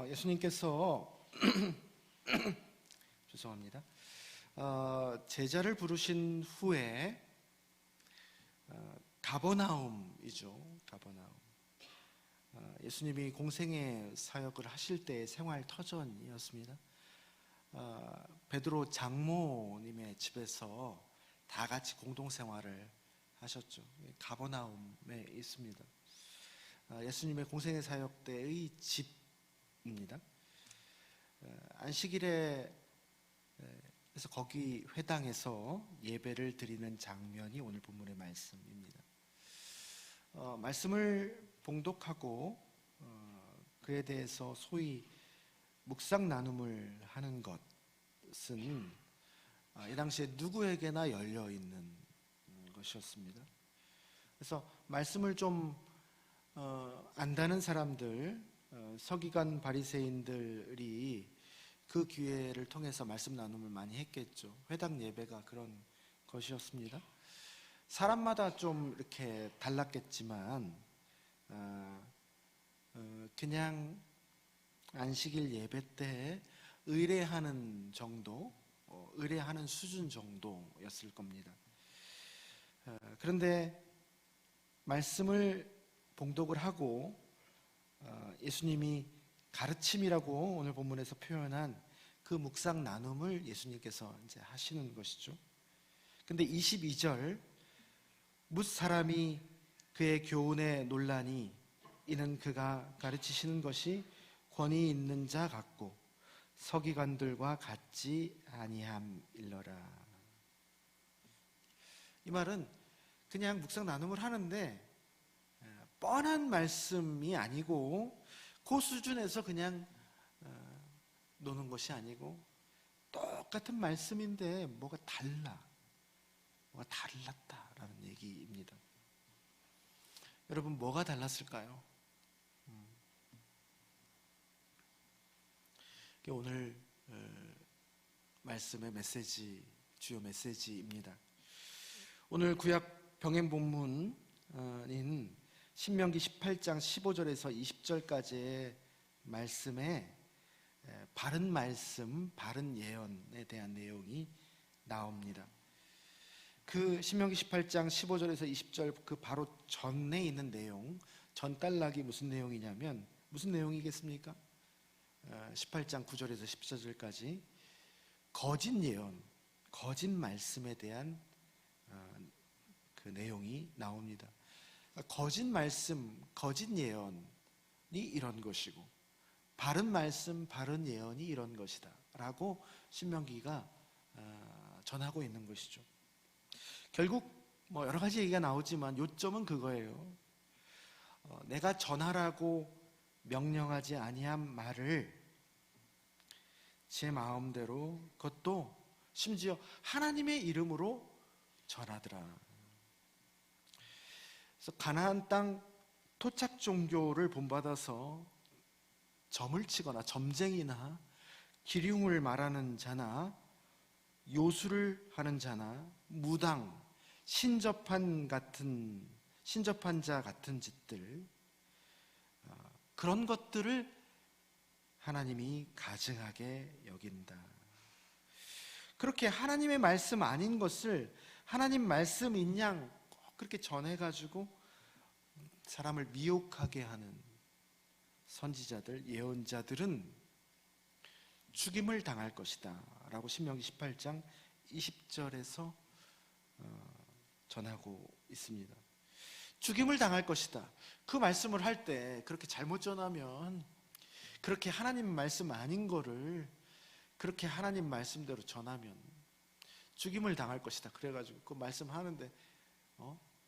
예수님께서 죄송합니다. 제자를 부르신 후에 가버나움이죠. 가버나움. 예수님이 공생의 사역을 하실 때의 생활 터전이었습니다. 베드로 장모님의 집에서 다 같이 공동 생활을 하셨죠. 가버나움에 있습니다. 예수님의 공생의 사역 때의 집입니다. 안식일에 그래서 거기 회당에서 예배를 드리는 장면이 오늘 본문의 말씀입니다. 말씀을 봉독하고 그에 대해서 소위 묵상 나눔을 하는 것은 이 당시에 누구에게나 열려 있는 것이었습니다. 그래서 말씀을 좀 안다는 사람들, 서기관 바리새인들이 그 기회를 통해서 말씀 나눔을 많이 했겠죠. 회당 예배가 그런 것이었습니다. 사람마다 좀 이렇게 달랐겠지만 그냥 안식일 예배 때 의례하는 정도, 의례하는 수준 정도였을 겁니다. 그런데 말씀을 봉독을 하고 예수님이 가르침이라고 오늘 본문에서 표현한 그 묵상 나눔을 예수님께서 이제 하시는 것이죠. 근데 22절 뭇 사람이 그의 교훈에 논라니 이는 그가 가르치시는 것이 권위 있는 자 같고 서기관들과 같지 아니함일러라. 이 말은 그냥 묵상 나눔을 하는데 뻔한 말씀이 아니고 그 수준에서 그냥 노는 것이 아니고 똑같은 말씀인데 뭐가 달랐다라는 얘기입니다. 여러분 뭐가 달랐을까요? 오늘 말씀의 메시지, 주요 메시지입니다. 오늘 구약 병행 본문인 신명기 18장 15절에서 20절까지의 말씀에 바른 말씀, 바른 예언에 대한 내용이 나옵니다. 그 신명기 18장 15절에서 20절 그 바로 전에 있는 내용, 전단락이 무슨 내용이냐면 무슨 내용이겠습니까? 18장 9절에서 14절까지 거짓 예언, 거짓 말씀에 대한 그 내용이 나옵니다. 거짓 말씀, 거짓 예언이 이런 것이고 바른 말씀, 바른 예언이 이런 것이다 라고 신명기가 전하고 있는 것이죠. 결국 뭐 여러 가지 얘기가 나오지만 요점은 그거예요. 내가 전하라고 명령하지 아니한 말을 제 마음대로, 그것도 심지어 하나님의 이름으로 전하더라. 그래서 가나안 땅 토착 종교를 본받아서 점을 치거나 점쟁이나 기륭을 말하는 자나 요술을 하는 자나 무당, 신접한 자 같은 짓들, 그런 것들을 하나님이 가증하게 여긴다. 그렇게 하나님의 말씀 아닌 것을 하나님 말씀인 양 그렇게 전해가지고 사람을 미혹하게 하는 선지자들, 예언자들은 죽임을 당할 것이다 라고 신명기 18장 20절에서 전하고 있습니다. 죽임을 당할 것이다. 그 말씀을 할 때 그렇게 잘못 전하면, 그렇게 하나님 말씀 아닌 거를 그렇게 하나님 말씀대로 전하면 죽임을 당할 것이다. 그래가지고 그 말씀하는데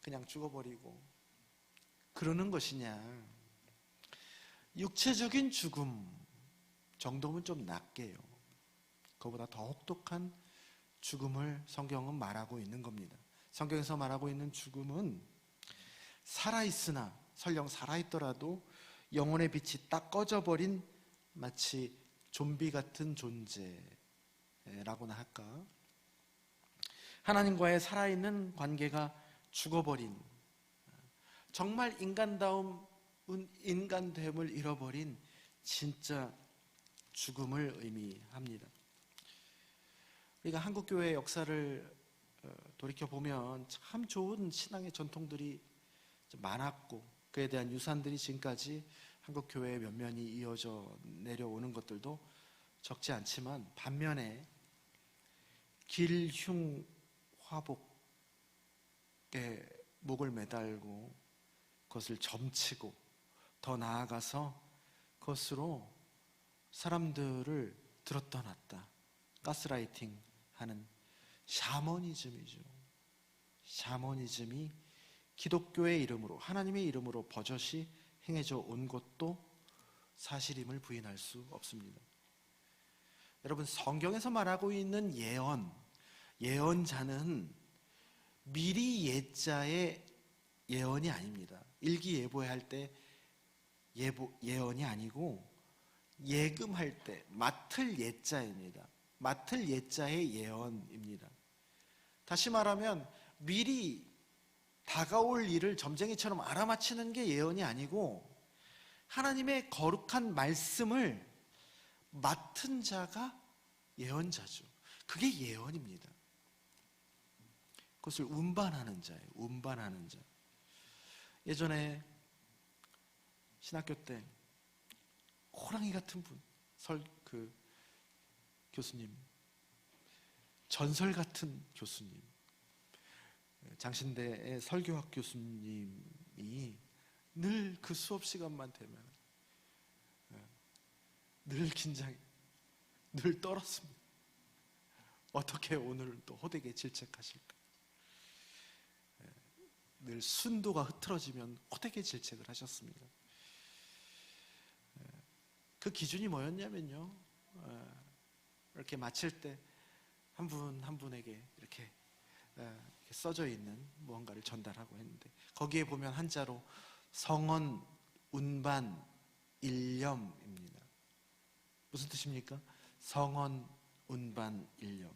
그냥 죽어버리고 그러는 것이냐. 육체적인 죽음 정도면 좀 낫게요. 그보다 더 혹독한 죽음을 성경은 말하고 있는 겁니다. 성경에서 말하고 있는 죽음은 살아있으나, 설령 살아있더라도 영혼의 빛이 딱 꺼져버린 마치 좀비 같은 존재라고나 할까, 하나님과의 살아있는 관계가 죽어버린, 정말 인간됨을 잃어버린 진짜 죽음을 의미합니다. 우리가 한국교회의 역사를 돌이켜보면 참 좋은 신앙의 전통들이 많았고 그에 대한 유산들이 지금까지 한국교회의 면면이 이어져 내려오는 것들도 적지 않지만, 반면에 길흉화복에 목을 매달고 그것을 점치고 더 나아가서 그것으로 사람들을 들었다 놨다 가스라이팅 하는 샤머니즘이죠. 샤머니즘이 기독교의 이름으로, 하나님의 이름으로 버젓이 행해져 온 것도 사실임을 부인할 수 없습니다. 여러분, 성경에서 말하고 있는 예언자는 미리 예자의 예언이 아닙니다. 일기예보할 때 예언이 아니고 예금할 때 맡을 예자입니다. 맡을 예자의 예언입니다. 다시 말하면 미리 다가올 일을 점쟁이처럼 알아맞히는 게 예언이 아니고 하나님의 거룩한 말씀을 맡은 자가 예언자죠. 그게 예언입니다. 그것을 운반하는 자예요. 운반하는 자. 예전에 신학교 때 호랑이 같은 분, 교수님, 전설 같은 교수님, 장신대의 설교학 교수님이 늘 그 수업 시간만 되면 늘 긴장해, 늘 떨었습니다. 어떻게 오늘 또 호되게 질책하실까? 늘 순도가 흐트러지면 호되게 질책을 하셨습니다. 그 기준이 뭐였냐면요, 이렇게 마칠 때 한 분 한 분에게 이렇게 써져 있는 무언가를 전달하고 했는데, 거기에 보면 한자로 성언, 운반, 일념입니다. 무슨 뜻입니까? 성언, 운반, 일념.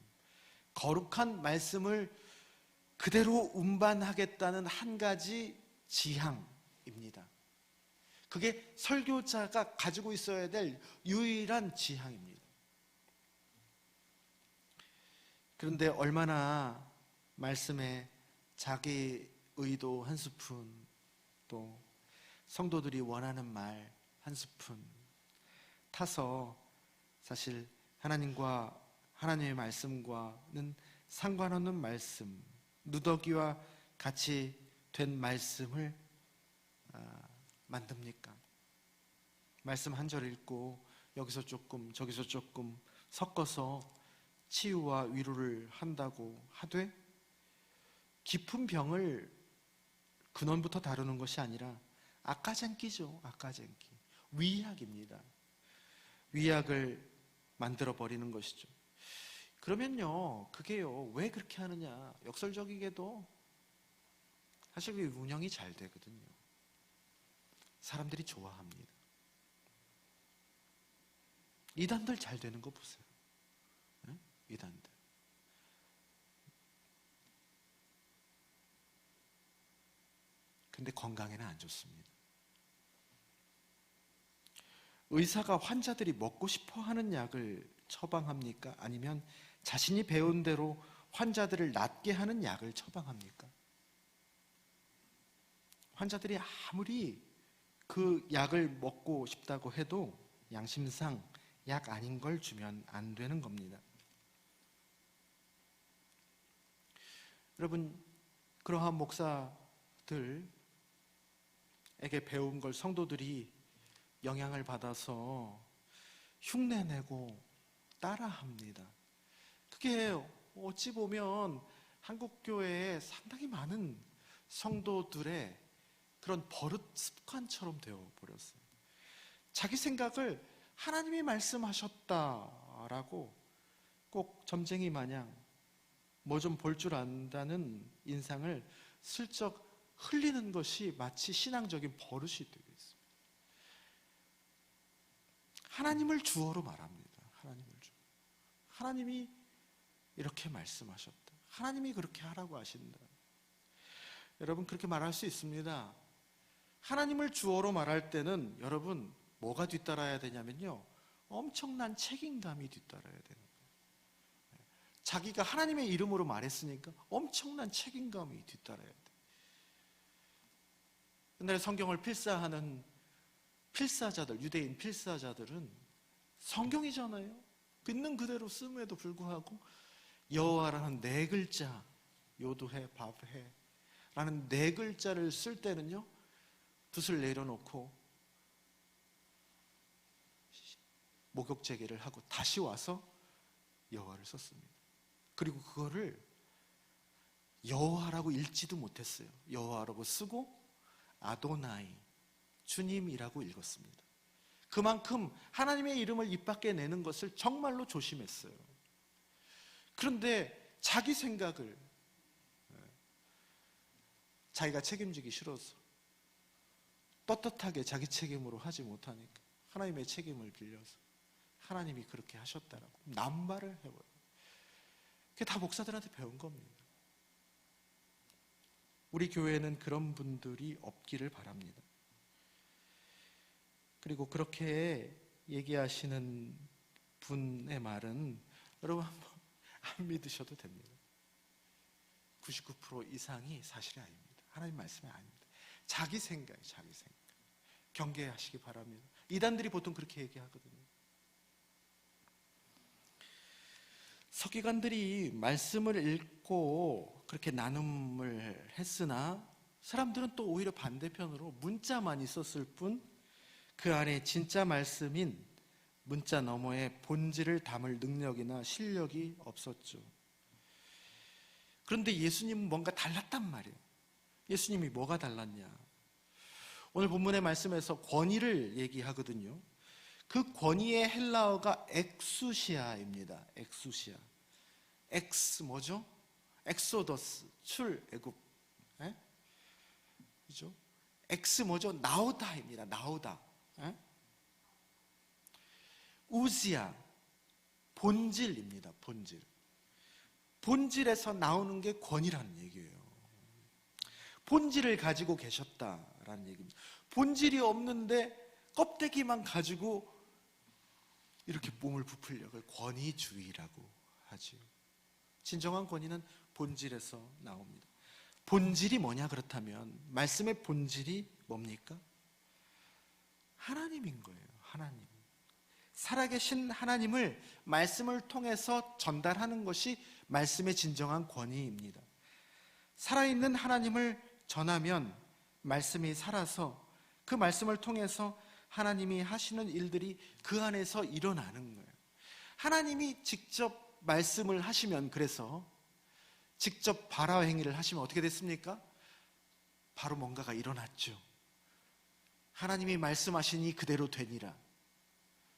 거룩한 말씀을 그대로 운반하겠다는 한 가지 지향입니다. 그게 설교자가 가지고 있어야 될 유일한 지향입니다. 그런데 얼마나 말씀에 자기 의도 한 스푼, 또 성도들이 원하는 말 한 스푼 타서 사실 하나님과 하나님의 말씀과는 상관없는 말씀, 누더기와 같이 된 말씀을 만듭니까? 말씀 한 절 읽고 여기서 조금 저기서 조금 섞어서 치유와 위로를 한다고 하되, 깊은 병을 근원부터 다루는 것이 아니라 아까쟁기죠. 아까쟁기. 위약입니다. 위약을 만들어 버리는 것이죠. 그러면요, 그게요, 왜 그렇게 하느냐? 역설적이게도 사실 그 운영이 잘 되거든요. 사람들이 좋아합니다. 이단들 잘 되는 거 보세요. 네? 이단들. 근데 건강에는 안 좋습니다. 의사가 환자들이 먹고 싶어 하는 약을 처방합니까? 아니면 자신이 배운 대로 환자들을 낫게 하는 약을 처방합니까? 환자들이 아무리 그 약을 먹고 싶다고 해도 양심상 약 아닌 걸 주면 안 되는 겁니다. 여러분, 그러한 목사들에게 배운 걸 성도들이 영향을 받아서 흉내내고 따라합니다. 그게 어찌 보면 한국교회에 상당히 많은 성도들의 그런 버릇 습관처럼 되어버렸어요. 자기 생각을 하나님이 말씀하셨다라고 꼭 점쟁이 마냥 뭐 좀 볼 줄 안다는 인상을 슬쩍 흘리는 것이 마치 신앙적인 버릇이 되고 있습니다. 하나님을 주어로 말합니다. 하나님을 주어. 하나님이 이렇게 말씀하셨다. 하나님이 그렇게 하라고 하신다. 여러분, 그렇게 말할 수 있습니다. 하나님을 주어로 말할 때는 여러분 뭐가 뒤따라야 되냐면요, 엄청난 책임감이 뒤따라야 되는 거예요. 자기가 하나님의 이름으로 말했으니까 엄청난 책임감이 뒤따라야 돼. 옛날에 성경을 필사하는 필사자들, 유대인 필사자들은 성경이잖아요. 있는 그대로 씀에도 불구하고 여호와라는 네 글자, 요도해, 밥해 라는 네 글자를 쓸 때는요, 붓을 내려놓고 목욕 재개를 하고 다시 와서 여호와를 썼습니다. 그리고 그거를 여호와라고 읽지도 못했어요. 여호와라고 쓰고 아도나이, 주님이라고 읽었습니다. 그만큼 하나님의 이름을 입 밖에 내는 것을 정말로 조심했어요. 그런데 자기 생각을, 자기가 책임지기 싫어서 떳떳하게 자기 책임으로 하지 못하니까 하나님의 책임을 빌려서 하나님이 그렇게 하셨다라고 남발을 해버려요. 그게 다 목사들한테 배운 겁니다. 우리 교회는 그런 분들이 없기를 바랍니다. 그리고 그렇게 얘기하시는 분의 말은 여러분 한번 안 믿으셔도 됩니다. 99% 이상이 사실이 아닙니다. 하나님 말씀이 아닙니다. 자기 생각. 경계하시기 바랍니다. 이단들이 보통 그렇게 얘기하거든요. 서기관들이 말씀을 읽고 그렇게 나눔을 했으나 사람들은 또 오히려 반대편으로 문자만 있었을 뿐 그 안에 진짜 말씀인 문자 너머에 본질을 담을 능력이나 실력이 없었죠. 그런데 예수님은 뭔가 달랐단 말이에요. 예수님이 뭐가 달랐냐? 오늘 본문의 말씀에서 권위를 얘기하거든요. 그 권위의 헬라어가 엑수시아입니다. 엑수시아. 엑스 뭐죠? 엑소더스, 출애굽. 그죠? 엑스 뭐죠? 나오다입니다. 나오다. 우시아, 본질입니다. 본질. 본질에서 나오는 게 권위라는 얘기예요. 본질을 가지고 계셨다라는 얘기입니다. 본질이 없는데 껍데기만 가지고 이렇게 몸을 부풀려 그걸 권위주의라고 하지요. 진정한 권위는 본질에서 나옵니다. 본질이 뭐냐 그렇다면 말씀의 본질이 뭡니까? 하나님인 거예요. 하나님. 살아계신 하나님을 말씀을 통해서 전달하는 것이 말씀의 진정한 권위입니다. 살아있는 하나님을 전하면 말씀이 살아서 그 말씀을 통해서 하나님이 하시는 일들이 그 안에서 일어나는 거예요. 하나님이 직접 말씀을 하시면, 그래서 직접 발화 행위를 하시면 어떻게 됐습니까? 바로 뭔가가 일어났죠. 하나님이 말씀하시니 그대로 되니라.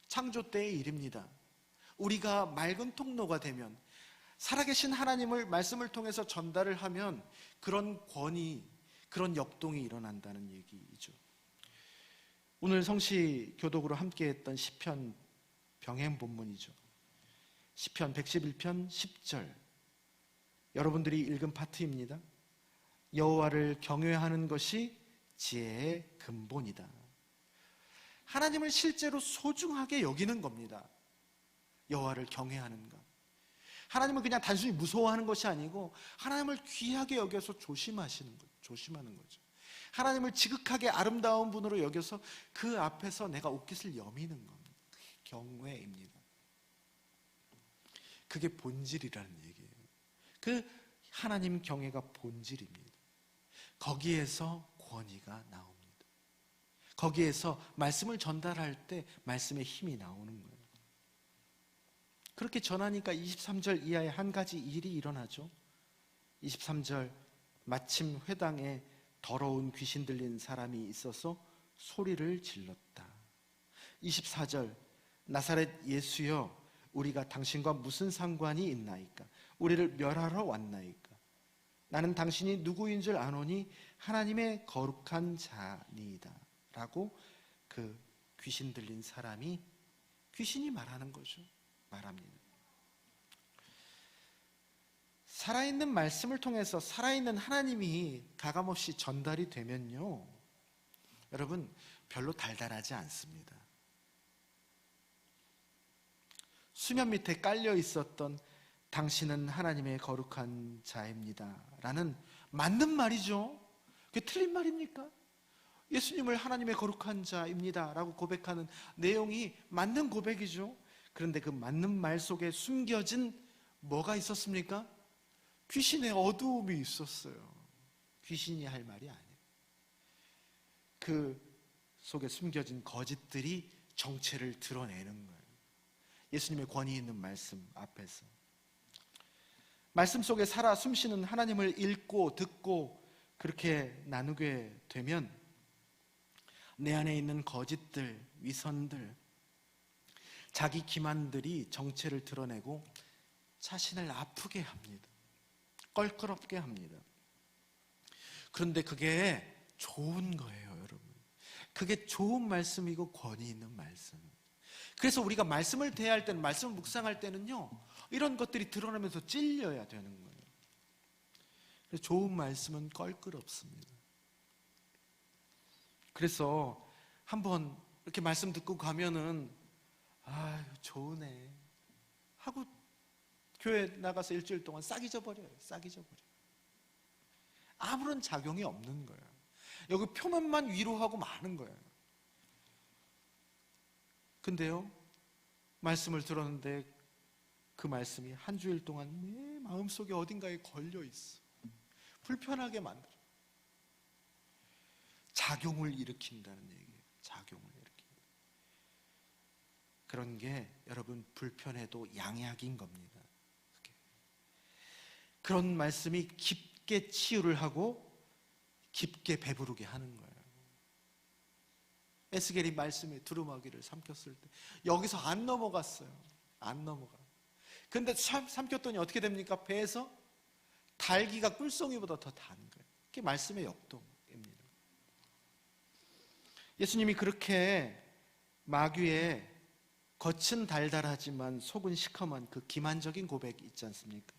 창조 때의 일입니다. 우리가 맑은 통로가 되면, 살아계신 하나님을 말씀을 통해서 전달을 하면 그런 권위, 그런 역동이 일어난다는 얘기이죠. 오늘 성시 교독으로 함께했던 시편 병행 본문이죠. 시편 111편 10절, 여러분들이 읽은 파트입니다. 여호와를 경외하는 것이 지혜의 근본이다. 하나님을 실제로 소중하게 여기는 겁니다. 여호와를 경외하는 것. 하나님을 그냥 단순히 무서워하는 것이 아니고 하나님을 귀하게 여겨서 조심하는 거죠. 하나님을 지극하게 아름다운 분으로 여겨서 그 앞에서 내가 옷깃을 여미는 겁니다. 그게 경외입니다. 그게 본질이라는 얘기예요. 그 하나님 경외가 본질입니다. 거기에서 권위가 나옵니다. 거기에서 말씀을 전달할 때 말씀의 힘이 나오는 거예요. 그렇게 전하니까 23절 이하에 한 가지 일이 일어나죠. 23절, 마침 회당에 더러운 귀신 들린 사람이 있어서 소리를 질렀다. 24절, 나사렛 예수여, 우리가 당신과 무슨 상관이 있나이까? 우리를 멸하러 왔나이까? 나는 당신이 누구인 줄 아노니 하나님의 거룩한 자니이다 라고 그 귀신 들린 사람이, 귀신이 말하는 거죠. 말합니다. 살아있는 말씀을 통해서 살아있는 하나님이 가감없이 전달이 되면요, 여러분 별로 달달하지 않습니다. 수면 밑에 깔려 있었던 당신은 하나님의 거룩한 자입니다 라는 맞는 말이죠. 그게 틀린 말입니까? 예수님을 하나님의 거룩한 자입니다 라고 고백하는 내용이 맞는 고백이죠. 그런데 그 맞는 말 속에 숨겨진 뭐가 있었습니까? 귀신의 어두움이 있었어요. 귀신이 할 말이 아니에요. 그 속에 숨겨진 거짓들이 정체를 드러내는 거예요. 예수님의 권위 있는 말씀 앞에서. 말씀 속에 살아 숨쉬는 하나님을 읽고 듣고 그렇게 나누게 되면 내 안에 있는 거짓들, 위선들, 자기 기만들이 정체를 드러내고 자신을 아프게 합니다. 껄끄럽게 합니다. 그런데 그게 좋은 거예요, 여러분. 그게 좋은 말씀이고 권위 있는 말씀. 그래서 우리가 말씀을 대할 때는, 말씀을 묵상할 때는요, 이런 것들이 드러나면서 찔려야 되는 거예요. 그래서 좋은 말씀은 껄끄럽습니다. 그래서 한번 이렇게 말씀 듣고 가면은 아유 좋으네 하고 교회 나가서 일주일 동안 싹 잊어버려요. 싹 잊어버려요. 아무런 작용이 없는 거예요. 여기 표면만 위로하고 마는 거예요. 근데요, 말씀을 들었는데 그 말씀이 한 주일 동안 내 마음속에 어딘가에 걸려 있어. 불편하게 만들어. 작용을 일으킨다는 얘기예요. 작용을 일으킨다. 그런 게 여러분 불편해도 양약인 겁니다. 그런 말씀이 깊게 치유를 하고 깊게 배부르게 하는 거예요. 에스겔이 말씀에 두루마기를 삼켰을 때 여기서 안 넘어갔어요. 안 넘어가. 근데 삼켰더니 어떻게 됩니까? 배에서 달기가 꿀송이보다 더 단 거예요. 그게 말씀의 역동입니다. 예수님이 그렇게 마귀의 겉은 달달하지만 속은 시커먼 그 기만적인 고백 있지 않습니까?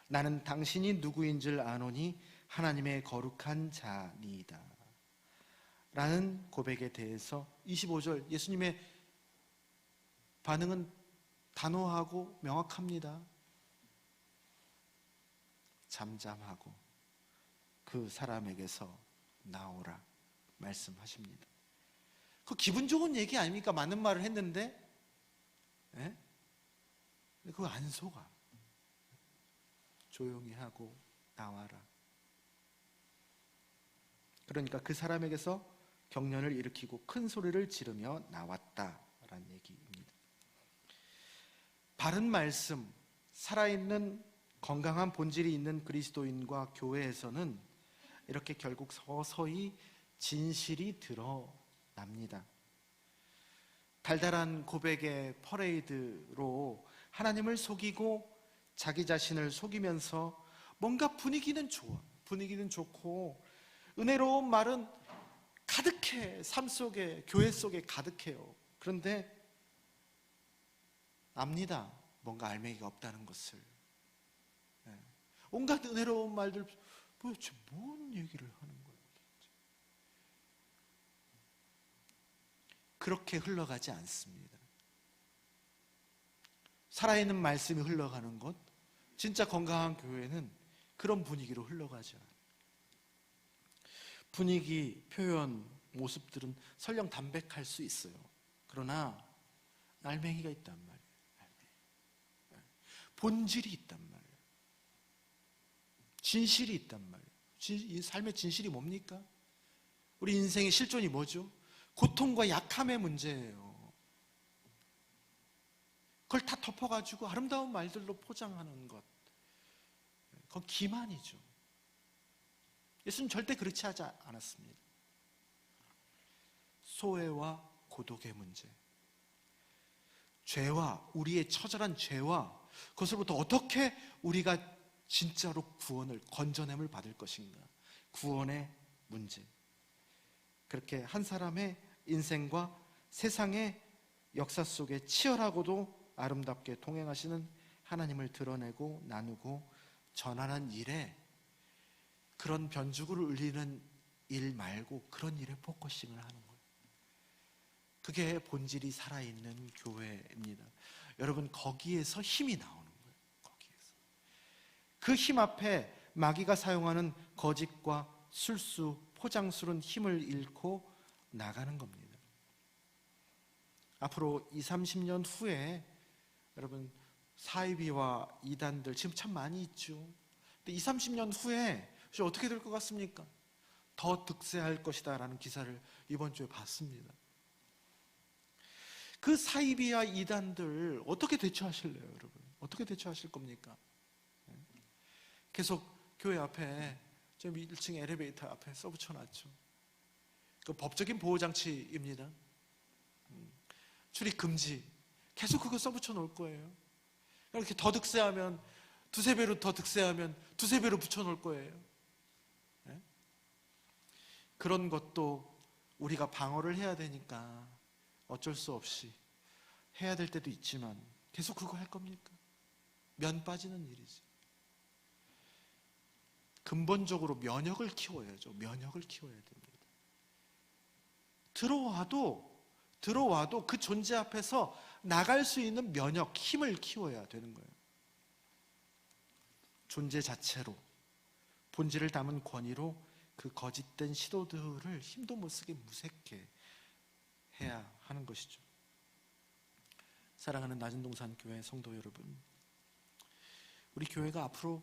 나는 당신이 누구인 줄 아노니 하나님의 거룩한 자니이다 라는 고백에 대해서 25절 예수님의 반응은 단호하고 명확합니다. 잠잠하고 그 사람에게서 나오라 말씀하십니다. 그 기분 좋은 얘기 아닙니까? 맞는 말을 했는데 예? 그거 안 속아. 조용히 하고 나와라. 그러니까 그 사람에게서 경련을 일으키고 큰 소리를 지르며 나왔다라는 얘기입니다. 바른 말씀, 살아있는 건강한 본질이 있는 그리스도인과 교회에서는 이렇게 결국 서서히 진실이 드러납니다. 달달한 고백의 퍼레이드로 하나님을 속이고 자기 자신을 속이면서 뭔가 분위기는 좋아. 분위기는 좋고 은혜로운 말은 가득해. 삶 속에, 교회 속에 가득해요. 그런데 압니다. 뭔가 알맹이가 없다는 것을. 온갖 은혜로운 말들 도대체 뭔 얘기를 하는 거예요? 그렇게 흘러가지 않습니다. 살아있는 말씀이 흘러가는 것, 진짜 건강한 교회는 그런 분위기로 흘러가죠. 분위기, 표현, 모습들은 설령 담백할 수 있어요. 그러나 알맹이가 있단 말이에요. 알맹이. 본질이 있단 말이에요. 진실이 있단 말이에요. 이 삶의 진실이 뭡니까? 우리 인생의 실존이 뭐죠? 고통과 약함의 문제예요. 그걸 다 덮어가지고 아름다운 말들로 포장하는 것, 그건 기만이죠. 예수는 절대 그렇지 하지 않았습니다. 소외와 고독의 문제, 죄와 우리의 처절한 죄와 그것으로부터 어떻게 우리가 진짜로 구원을, 건져냄을 받을 것인가, 구원의 문제. 그렇게 한 사람의 인생과 세상의 역사 속에 치열하고도 아름답게 동행하시는 하나님을 드러내고 나누고 전하는 일에, 그런 변죽을 울리는 일 말고 그런 일에 포커싱을 하는 거예요. 그게 본질이 살아있는 교회입니다. 여러분, 거기에서 힘이 나오는 거예요. 거기에서. 그 힘 앞에 마귀가 사용하는 거짓과 술수, 포장술은 힘을 잃고 나가는 겁니다. 앞으로 20, 30년 후에 여러분, 사이비와 이단들 지금 참 많이 있죠. 근데 20, 30년 후에 어떻게 될 것 같습니까? 더 득세할 것이다 라는 기사를 이번 주에 봤습니다. 그 사이비와 이단들 어떻게 대처하실래요, 여러분? 어떻게 대처하실 겁니까? 계속 교회 앞에, 저 1층 엘리베이터 앞에 써붙여놨죠. 그 법적인 보호장치입니다. 출입 금지. 계속 그거 써붙여 놓을 거예요. 이렇게 더 득세하면, 두세 배로 더 득세하면 두세 배로 붙여 놓을 거예요. 네? 그런 것도 우리가 방어를 해야 되니까 어쩔 수 없이 해야 될 때도 있지만 계속 그거 할 겁니까? 면 빠지는 일이지. 근본적으로 면역을 키워야죠. 면역을 키워야 됩니다. 들어와도 그 존재 앞에서 나갈 수 있는 면역, 힘을 키워야 되는 거예요. 존재 자체로, 본질을 담은 권위로 그 거짓된 시도들을 힘도 못 쓰게 무색해 해야 하는 것이죠. 사랑하는 낮은동산 교회 성도 여러분, 우리 교회가 앞으로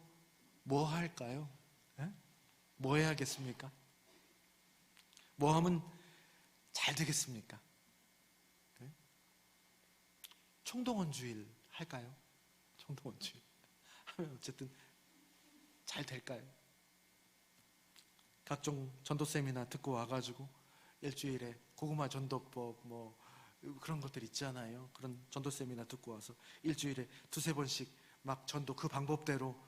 뭐 할까요? 네? 뭐 해야겠습니까? 뭐 하면 잘 되겠습니까? 네? 총동원주일 할까요? 총동원주일 하면 어쨌든 잘 될까요? 각종 전도 세미나 듣고 와가지고 일주일에 고구마 전도법 뭐 그런 것들 있잖아요. 그런 전도 세미나 듣고 와서 일주일에 두세 번씩 막 전도 그 방법대로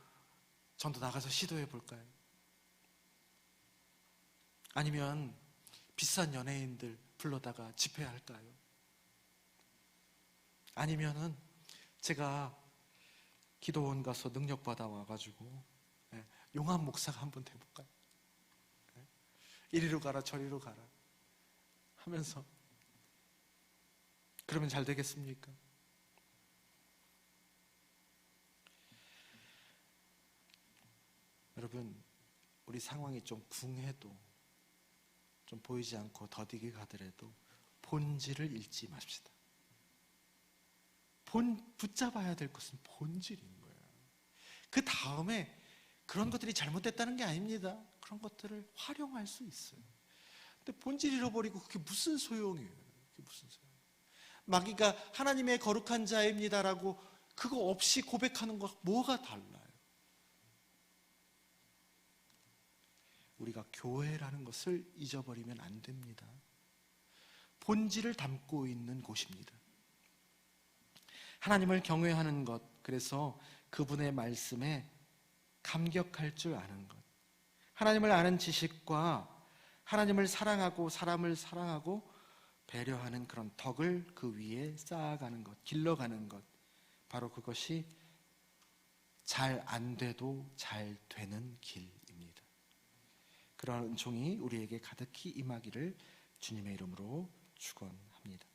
전도 나가서 시도해 볼까요? 아니면 비싼 연예인들 불러다가 집회할까요? 아니면은 제가 기도원 가서 능력 받아 와가지고 용한 목사가 한번 돼볼까요? 이리로 가라 저리로 가라 하면서 그러면 잘 되겠습니까? 여러분, 우리 상황이 좀 궁해도, 좀 보이지 않고 더디게 가더라도 본질을 잃지 맙시다. 붙잡아야 될 것은 본질인 거예요. 그 다음에 그런 것들이 잘못됐다는 게 아닙니다. 그런 것들을 활용할 수 있어요. 근데 본질 잃어버리고 그게 무슨 소용이에요? 그게 무슨 소용? 마귀가 하나님의 거룩한 자입니다라고 그거 없이 고백하는 거 뭐가 달라요? 우리가 교회라는 것을 잊어버리면 안 됩니다. 본질을 담고 있는 곳입니다. 하나님을 경외하는 것, 그래서 그분의 말씀에 감격할 줄 아는 것, 하나님을 아는 지식과 하나님을 사랑하고 사람을 사랑하고 배려하는 그런 덕을 그 위에 쌓아가는 것, 길러가는 것, 바로 그것이 잘 안 돼도 잘 되는 길입니다. 그러한 은총이 우리에게 가득히 임하기를 주님의 이름으로 축원합니다.